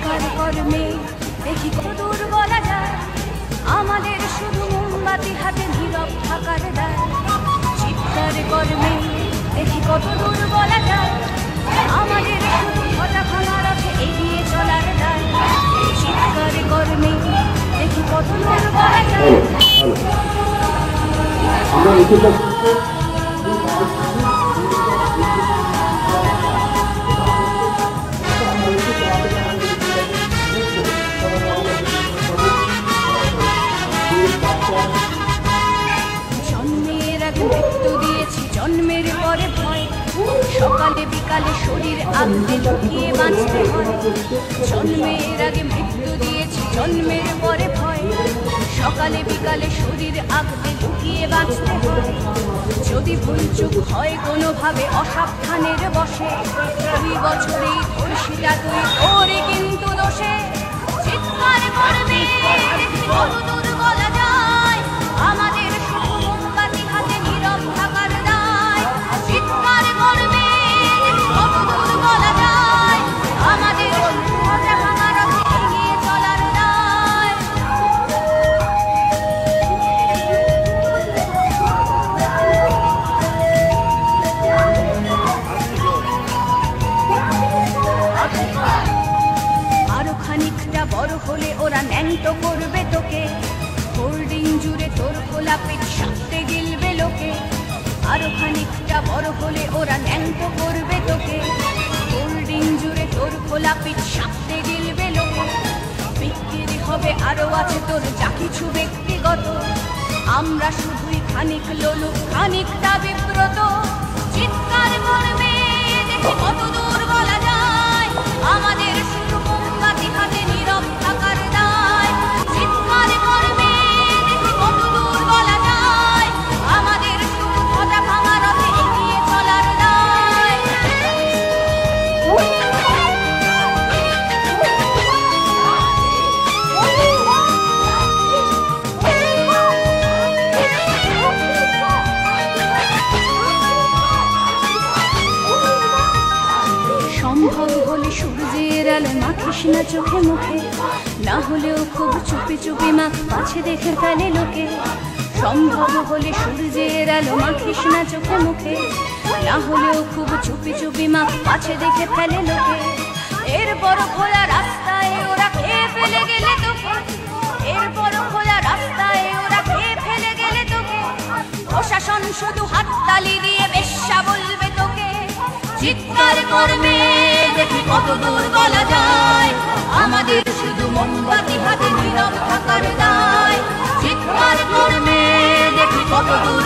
চিৎকার কর্মে দেখি কত দূর বলা যায়, আমাদের শুধু মোমবাতি হাতে নীরব থাকার দায়। চিৎকার কর্মে দেখি কত দূর বলা যায়, আমাদের শুধু ঘটা ভাঙা রাখে এগিয়ে চলার দায়। চিৎকার কর্মে দেখি কত দূর বলা যায়। জন্মের আগে মৃত্যু দিয়েছি, জন্মের পরে ভয়, সকালে বিকালে শরীর আগলে লুকিয়ে বাঁচতে হয়। জন্মের আগে মৃত্যু দিয়েছি, জন্মের পরে ভয়, সকালে বিকালে শরীর আগলে লুকিয়ে বাঁচতে হয়। যদি ভুলচুক হয় কোনোভাবে অসাবধানের বসে, 2 বছরেই ধর্ষিতা তুই তোরে কিন্তু দোষে। চিৎকার করবে দেখি কত দূর বলা যায়, আমাদের শুধু মোমবাতি হাতে নীরব থাকার দায়। চিৎকার করবে দেখি কত দূর বলা যায়, আমাদের শুধু ঘটা ভাঙা রাখে এগিয়ে চলার দায়। আরো খানিকটা বড় হলে ওরা ন্যাংটো করবে তোকে, হোল্ডিং জুড়ে তোর খোলা পেট সাপটে গিলবে লোকে। আরো খানিকটা বড় হলে ওরা ন্যাংটো করবে তোকে, হোল্ডিং জুড়ে তোর খোলা পেট সাপটে গিলবে লোকে। বিক্রি হবে আরো আছে তোর যা কিছু ব্যক্তিগত, আমরা শুধুই খানিক লোলুপ খানিকটা বিব্রত। চিৎকার করবে দেখি কত দূর বলা যায়, আমাদের শুধু মোমবাতি হাতে নীরব থাকার দায়। চিৎকার করবে দেখি কত দূর বলা যায়, আমাদের শুধু ঘটা ভাঙা রথে এগিয়ে চলার দায়। সম্ভব হলে সূর্যের আলো মাখিস না চোখে মুখে, না হলেও খুব চুপি চুপি মাখ পাছে দেখে ফেলে লোকে। সম্ভব হলে সূর্যের আলো মাখিস না চোখে মুখে, না হলেও খুব চুপি চুপি মাখ পাছে দেখে ফেলে লোকে। এরপর খোলা রাস্তায় ওরা খেয়ে ফেলে গেলে তোকে, এরপর খোলা রাস্তায় ওরা খেয়ে ফেলে গেলে তোকে। প্রশাসন শুধু হাততালি দিয়ে বেশ্যা বলবে তোকে। চিৎকার করবে দেখি কত দূর বলা যায়, আমাদের শুধু মোমবাতি হাতে নীরব থাকার দায়। চিৎকার করবে দেখি কত দূর